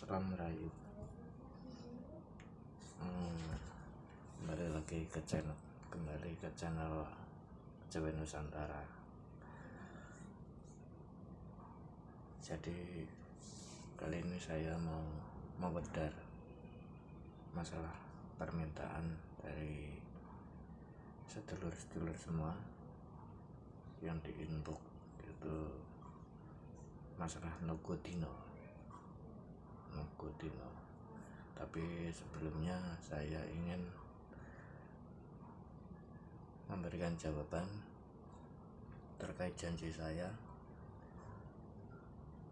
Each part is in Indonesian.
Salam Rayu. Kembali ke channel Jawa Nusantara. Jadi kali ini saya mau bedar masalah permintaan dari sedulur-sedulur semua yang di inbox, itu masalah Nogodino. Tapi sebelumnya saya ingin memberikan jawaban terkait janji saya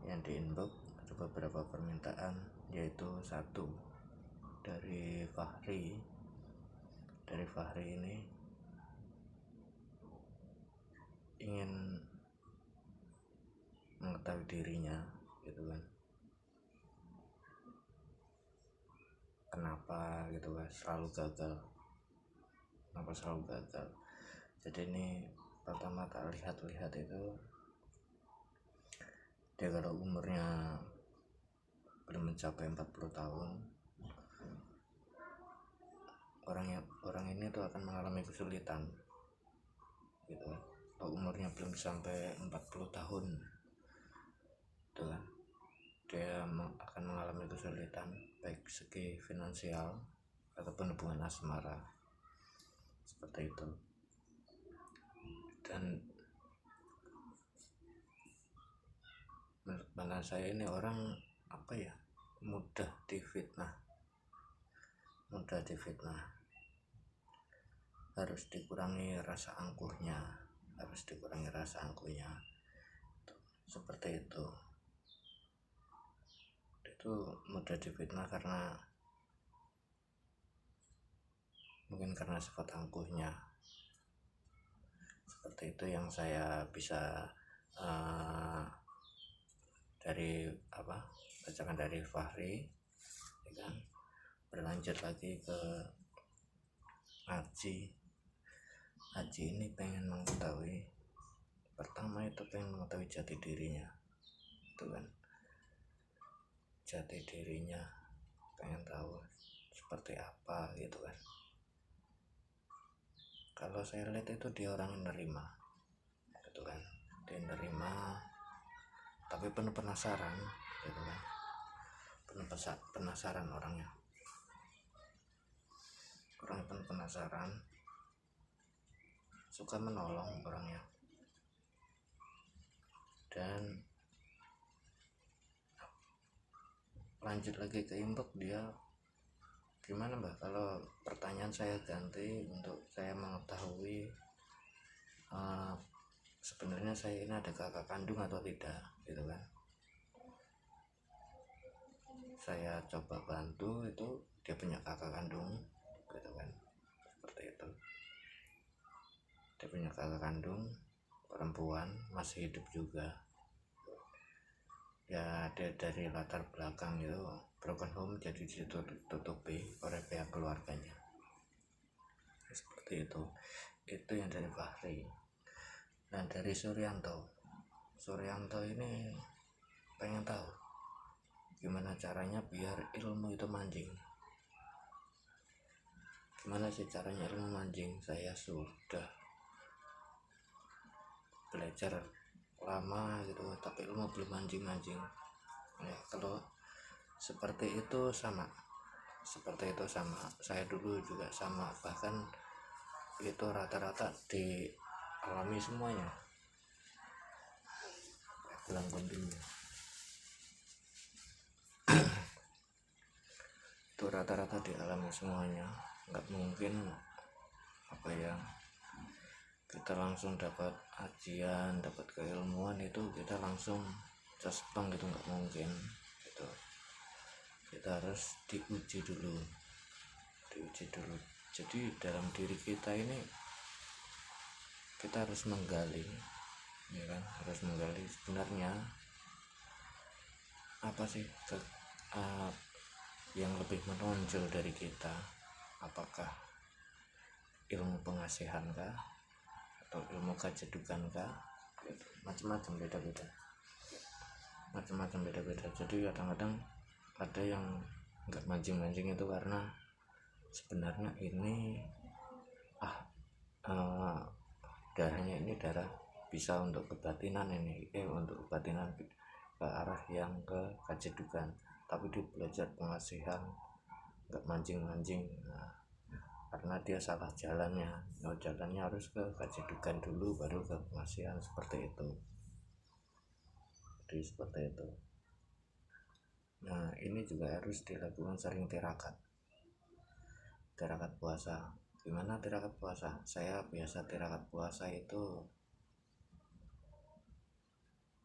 yang di inbox. Ada beberapa permintaan, yaitu satu dari Fahri. Dari Fahri ini ingin mengetahui dirinya, gitu kan, kenapa gitu kan selalu gagal. Jadi ini pertama tak lihat itu dia kalau umurnya belum mencapai 40 tahun, orang ini tuh akan mengalami kesulitan gitu kan. Kalau umurnya belum sampai 40 tahun gitu kan, dia akan mengalami kesulitan baik segi finansial ataupun hubungan asmara, seperti itu. Dan menurut pandangan saya ini orang mudah difitnah, harus dikurangi rasa angkuhnya, seperti itu mudah difitnah karena mungkin karena sifat angkuhnya. Seperti itu yang saya bisa bacakan dari Fahri, ya kan. Berlanjut lagi ke Haji ini pengen mengetahui, pertama itu pengen mengetahui jati dirinya, itu kan, pengen tahu seperti apa gitu kan. Kalau saya lihat itu dia orang yang nerima, gitu kan, tapi penuh penasaran, gitu kan, penasaran orangnya penuh penasaran, suka menolong orangnya. Dan lanjut lagi ke inbox, dia gimana mbak kalau pertanyaan saya ganti untuk saya mengetahui sebenarnya saya ini ada kakak kandung atau tidak, gitu kan. Saya coba bantu, itu dia punya kakak kandung, gitu kan, seperti itu. Dia punya kakak kandung perempuan, masih hidup juga ya. Dia dari latar belakang itu broken home, jadi ditutupi oleh pihak keluarganya, seperti itu yang dari Fahri. Dan dari Suryanto ini pengen tahu gimana caranya biar ilmu itu mancing. Gimana sih caranya ilmu mancing? Saya sudah belajar lama gitu, tapi ilmu belum mancing ya. Kalau seperti itu sama, saya dulu juga sama, bahkan itu rata-rata dialami semuanya, bilang kontinu itu rata-rata dialami semuanya. Nggak mungkin kita langsung dapat ajian, dapat keilmuan itu kita langsung cesplong gitu, nggak mungkin gitu. Kita harus diuji dulu. Jadi dalam diri kita ini kita harus menggali, ya kan, sebenarnya apa sih yang lebih menonjol dari kita. Apakah ilmu pengasihan kah, atau ilmu kejedukan kah, macam-macam beda-beda. Jadi kadang-kadang ada yang nggak mancing-mancing itu karena sebenarnya ini darahnya ini darah bisa untuk kebatinan ini, untuk kebatinan ke arah yang ke kajedukan, tapi dia belajar pengasihan, nggak mancing-mancing. Nah, karena dia salah jalannya, jalannya harus ke kajedukan dulu baru ke pengasihan, seperti itu. Jadi seperti itu. Nah, ini juga harus dilakukan sering tirakat puasa. Gimana tirakat puasa? Saya biasa tirakat puasa itu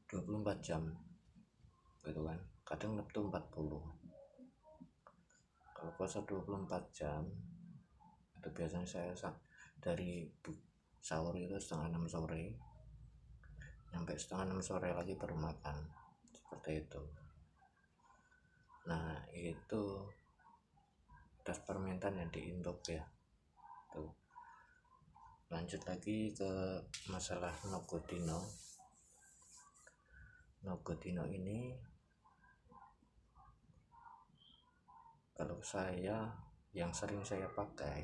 24 jam gitu kan, kadang neptu 40. Kalau puasa 24 jam itu biasanya saya dari sahur itu setengah 6 sore sampai setengah 6 sore lagi baru makan, seperti itu. Nah, itu das permentan yang diinduk ya. Tuh. Lanjut lagi ke masalah Nogodino. Nogodino ini kalau saya yang sering saya pakai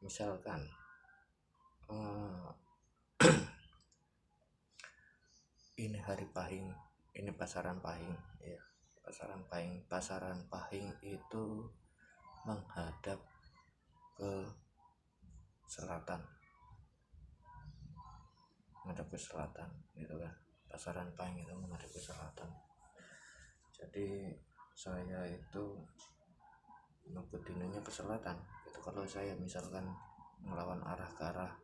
misalkan ini hari Pahing, ini pasaran Pahing ya. Pasaran Pahing itu menghadap ke selatan gitu kan. Pasaran Pahing itu menghadap ke selatan. Jadi saya itu Nogodinonya ke selatan itu. Kalau saya misalkan melawan arah ke arah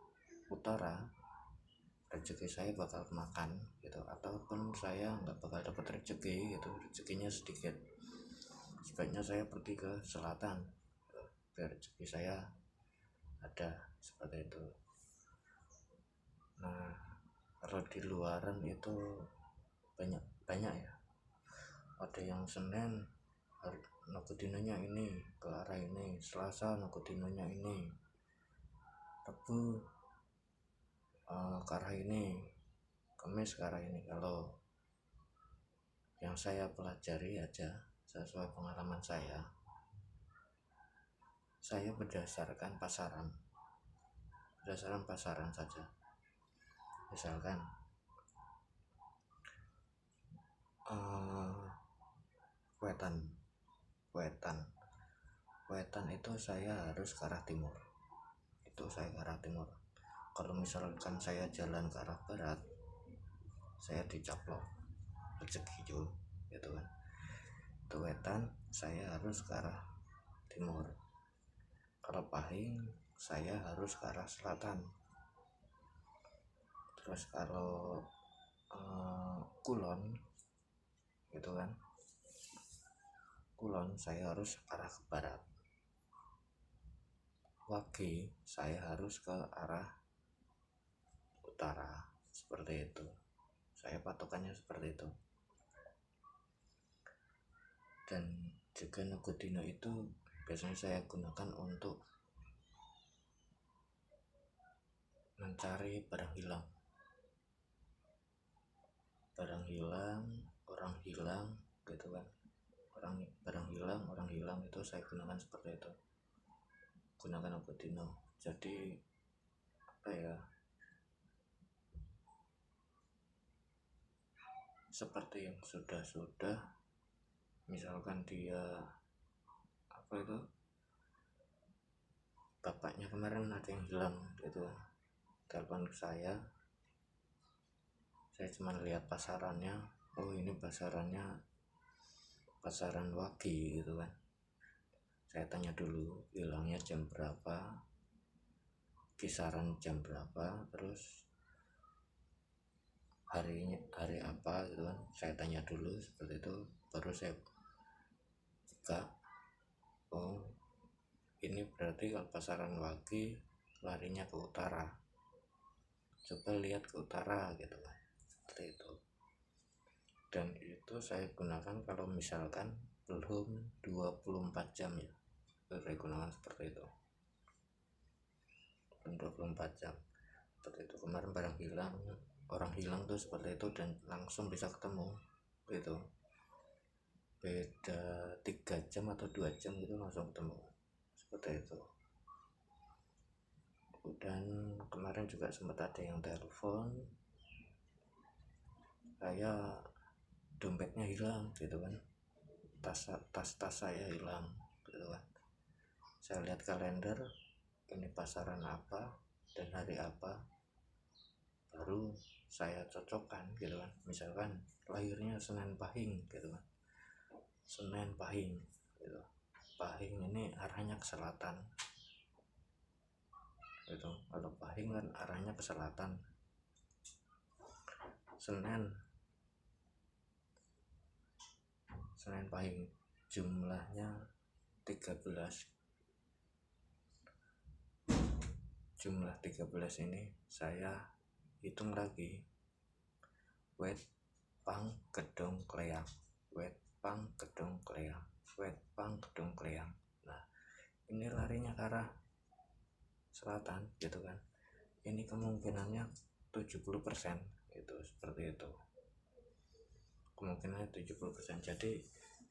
utara, rezeki saya bakal makan gitu, ataupun saya nggak bakal dapat rezeki gitu, rezekinya sedikit. Sebaiknya saya pergi ke selatan gitu, biar rezeki saya ada, seperti itu. Nah, kalau di luaran itu banyak ya, ada yang Senin Nogodinonya ini ke arah ini, Selasa Nogodinonya ini, Rabu ke arah ini, Kamis ke arah ini. Kalau yang saya pelajari aja sesuai pengalaman saya berdasarkan pasaran saja. Misalkan Wetan itu saya harus ke arah timur, Kalau misalkan saya jalan ke arah barat, saya dicaplok rezeki gitu kan. Itu Wetan, saya harus ke arah timur. Kalau Pahing, saya harus ke arah selatan. Terus kalau Kulon gitu kan, Kulon saya harus arah ke barat. Wage saya harus ke arah utara, seperti itu. Saya patokannya seperti itu. Dan juga Nogodino itu biasanya saya gunakan untuk mencari barang hilang, orang hilang gitu kan. Orang hilang itu saya gunakan seperti itu, gunakan Nogodino. Jadi apa ya, seperti yang sudah misalkan dia bapaknya kemarin ada yang hilang gitu, telepon ke saya cuma lihat pasarannya, oh ini pasaran Wage gitu kan. Saya tanya dulu hilangnya jam berapa, kisaran jam berapa, terus hari apa gitu kan. Saya tanya dulu seperti itu, baru saya buka, oh ini berarti kalau pasaran Wage larinya ke utara, coba lihat ke utara gitu kan, seperti itu. Dan itu saya gunakan kalau misalkan belum 24 jam ya, saya gunakan seperti itu, belum 24 jam seperti itu. Kemarin barang hilang orang hilang tuh seperti itu dan langsung bisa ketemu gitu, beda 3 jam atau 2 jam gitu langsung ketemu seperti itu. Dan kemarin juga sempat ada yang telepon saya dompetnya hilang gitu kan, tas saya hilang gitu kan. Saya lihat kalender, ini pasaran apa dan hari apa, baru saya cocokkan gitu kan. Misalkan lahirnya Senen Pahing gitu kan, Senen Pahing gitu. Pahing ini arahnya ke selatan gitu. Kalau Pahing kan arahnya ke selatan. Senen Pahing jumlahnya 13. Jumlah 13 ini saya hitung lagi. Wet Pang Gedong Kleang, Wet Pang Gedong Kleang, Wet Pang Gedong Kleang. Nah, ini larinya ke arah selatan gitu kan. Ini kemungkinannya 70% itu, seperti itu. Kemungkinannya 70%. Jadi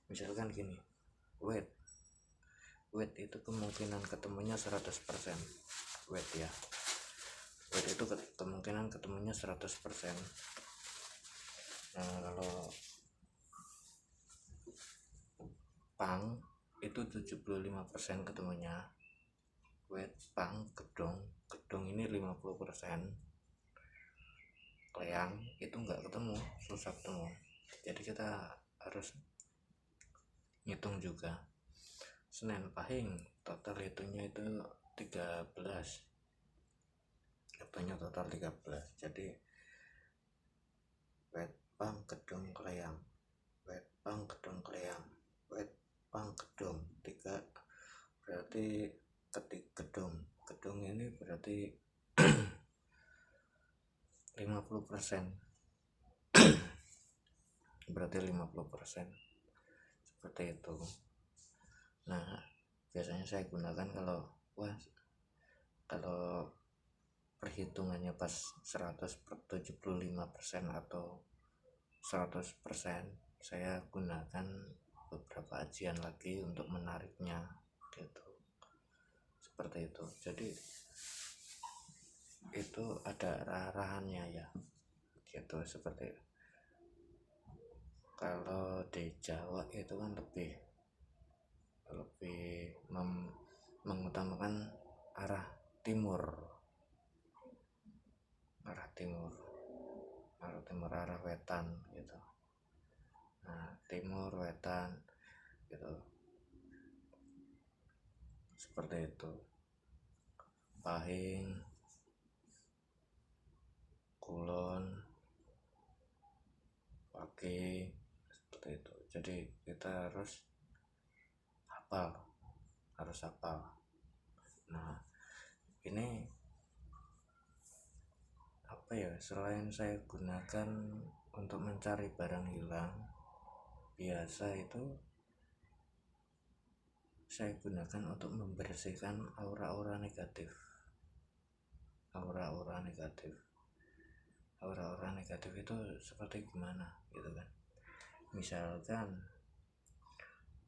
misalkan gini, wet itu kemungkinan ketemunya 100%. Wet ya. Wet itu kemungkinan ketemunya 100%. Nah, kalau Pang itu 75% ketemunya. Wet Pang Gedong ini 50%. Kleang itu nggak ketemu, susah ketemu. Jadi kita harus ngitung juga. Senen Pahing total hitungnya itu 13, katanya total 13. Jadi Wet Pang Gedong Kleang, Wet Pang Gedong Kleang, Wet Pang Gedong 3, berarti ketik gedong ini berarti 50%. Berarti 50% seperti itu. Nah, biasanya saya gunakan kalau perhitungannya pas 175% atau 100%, saya gunakan beberapa ajian lagi untuk menariknya gitu, seperti itu. Jadi itu ada arahannya ya gitu. Seperti kalau di Jawa itu kan lebih mengutamakan arah timur, arah wetan gitu. Nah, timur wetan gitu, seperti itu. Pahing, Kulon, Pake, seperti itu. Jadi kita harus hafal. Nah, ini apa ya, selain saya gunakan untuk mencari barang hilang, biasa itu saya gunakan untuk membersihkan aura-aura negatif. Aura-aura negatif itu seperti gimana gitu kan. Misalkan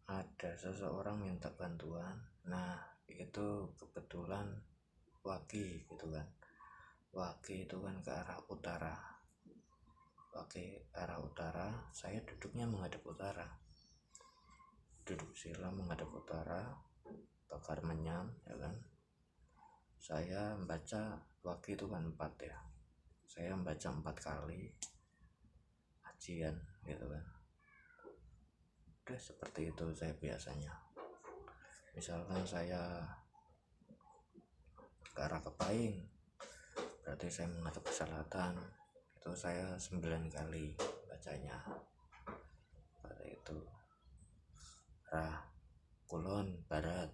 ada seseorang minta bantuan, nah itu kebetulan waki gitu kan. Waki itu kan ke arah utara. Saya duduknya menghadap utara. Duduk sila menghadap utara, bakar menyam ya kan. Saya membaca waki itu kan 4 ya. Saya membaca 4 kali ajian gitu kan. Udah seperti itu saya biasanya. Misalkan saya ke arah Kepahing, berarti saya menghadap ke selatan, itu saya 9 kali bacanya. Seperti itu. Arah Kulon barat,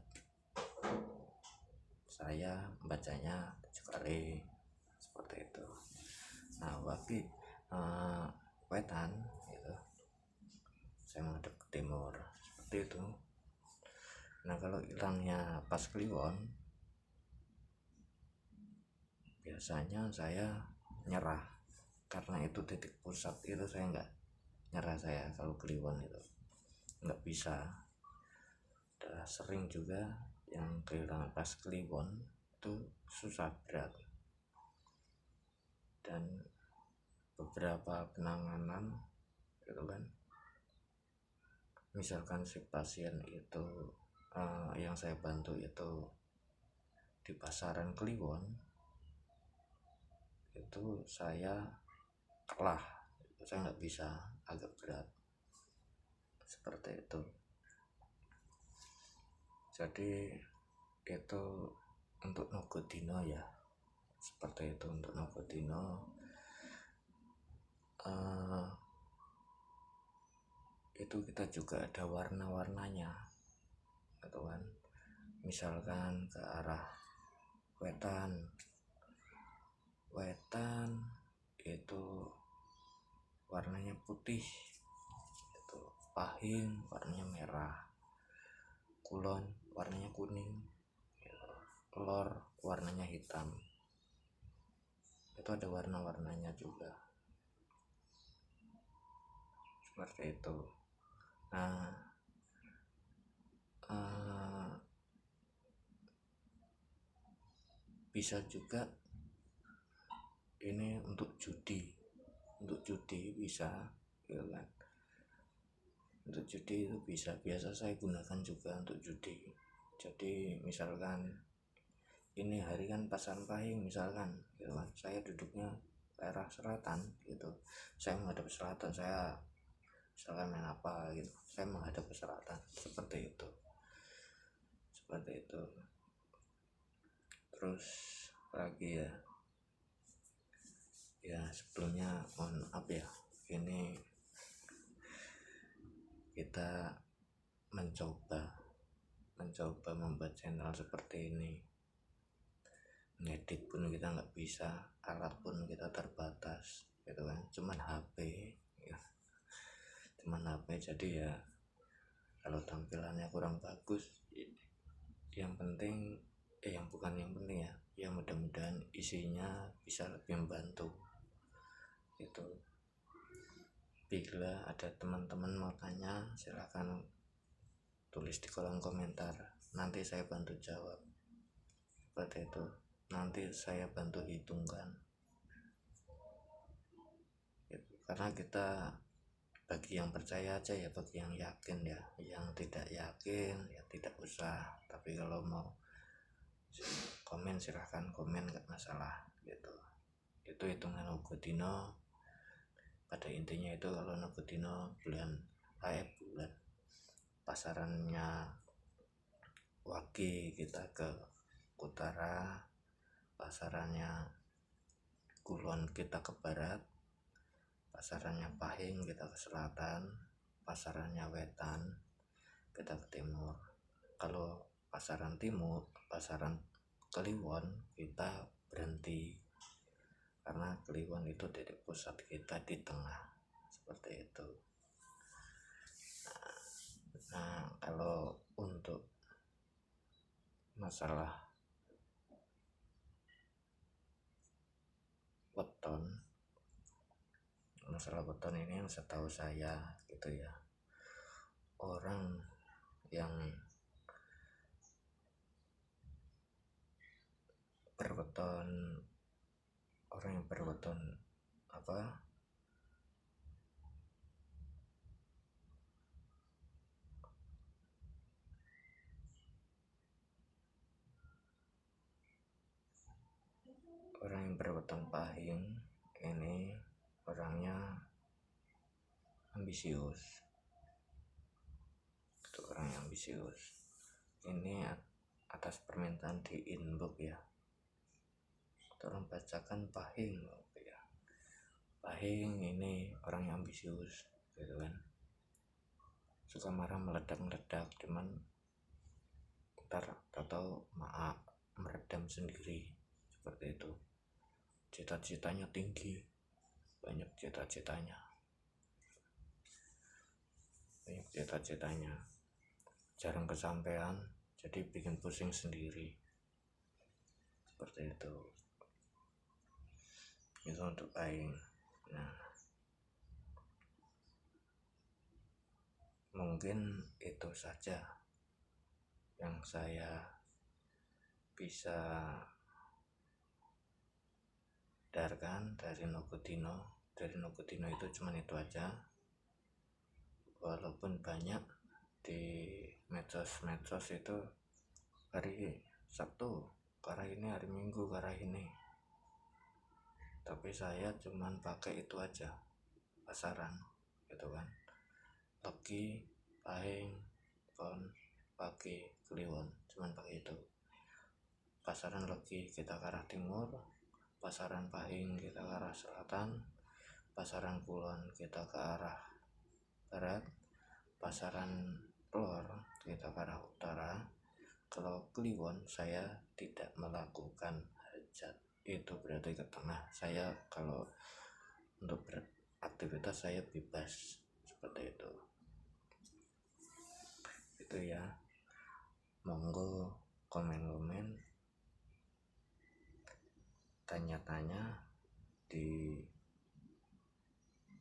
saya bacanya 7 kali, seperti itu. Nah, waki wetan gitu, saya menghadap ke timur, seperti itu. Nah, kalau hilangnya pas Kliwon, biasanya saya nyerah karena itu titik pusat itu saya nggak nyerah. Saya kalau Kliwon itu nggak bisa. Udah sering juga yang kehilangan pas Kliwon itu susah berat, dan beberapa penanganan gitu kan, misalkan si pasien itu yang saya bantu itu di pasaran Kliwon, itu saya kalah, saya nggak bisa, agak berat seperti itu. Jadi itu untuk Nogodino ya, seperti itu untuk Nogodino. Itu kita juga ada warna-warnanya gitu kan, misalkan ke arah wetan itu warnanya putih, itu Pahing warnanya merah, Kulon warnanya kuning, Lor warnanya hitam. Itu ada warna-warnanya juga seperti itu. Nah, bisa juga ini untuk judi bisa gitu kan. Untuk judi itu bisa, biasa saya gunakan juga untuk judi. Jadi misalkan ini hari kan Pasar Pahing misalkan gitu kan, saya duduknya daerah selatan gitu, saya menghadap ke selatan, saya misalkan main apa gitu, saya menghadap ke selatan, seperti itu. Terus lagi ya sebelumnya mohon maaf ya, ini kita mencoba membuat channel seperti ini. Ngedit pun kita nggak bisa, alat pun kita terbatas gitu kan, cuman HP ya. Jadi ya kalau tampilannya kurang bagus, yang penting yang penting ya mudah-mudahan isinya bisa lebih membantu itu. Bila ada teman-teman mau tanya, silahkan tulis di kolom komentar, nanti saya bantu jawab seperti itu. Nanti saya bantu hitungkan gitu. Karena kita bagi yang percaya aja ya, bagi yang yakin ya, yang tidak yakin ya tidak usah. Tapi kalau mau komen silahkan komen, nggak masalah gitu. Itu hitungan Nogodino. Pada intinya itu kalau Nogodino bulan pasarannya Wage kita ke utara, pasarannya Kulon kita ke barat, pasarannya Pahing kita ke selatan, pasarannya Wetan kita ke timur. Kalau pasaran timur, pasaran Kliwon, kita berhenti karena Kliwon itu titik pusat kita di tengah, seperti itu. Nah, kalau untuk masalah weton ini yang setahu saya gitu ya, orang yang berweton apa orang yang berweton Pahing ini orangnya ambisius. Itu orang yang ambisius. Ini atas permintaan di inbox ya, tolong bacakan Pahing ya. Pahing ini orang yang ambisius gitu kan, suka marah, meledak, cuman ntar tahu maaf meredam sendiri, seperti itu. Cita-citanya tinggi, banyak cita-citanya, jarang kesampaian, jadi bikin pusing sendiri, seperti itu. Itu untuk Pahing. Nah, mungkin itu saja yang saya bisa darkan dari Nogotino. Dari Nogotino itu cuman itu aja, walaupun banyak di medsos itu hari Sabtu karena ini, hari Minggu karena ini, tapi saya cuman pakai itu aja, pasaran gitu kan. Legi, Pahing, Pon, Pagi, Kliwon, cuman pakai itu. Pasaran Legi kita ke arah timur, pasaran Pahing kita ke arah selatan, pasaran Kulon kita ke arah barat, pasaran Lor kita ke arah utara. Kalau Kliwon saya tidak melakukan hajat, itu berarti ke tengah. Saya kalau untuk beraktivitas saya bebas seperti itu ya. Monggo komen-komen, tanya-tanya di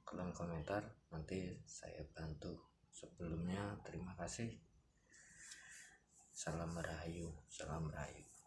kolom komentar, nanti saya bantu. Sebelumnya terima kasih. Salam Rahayu, salam Rahayu.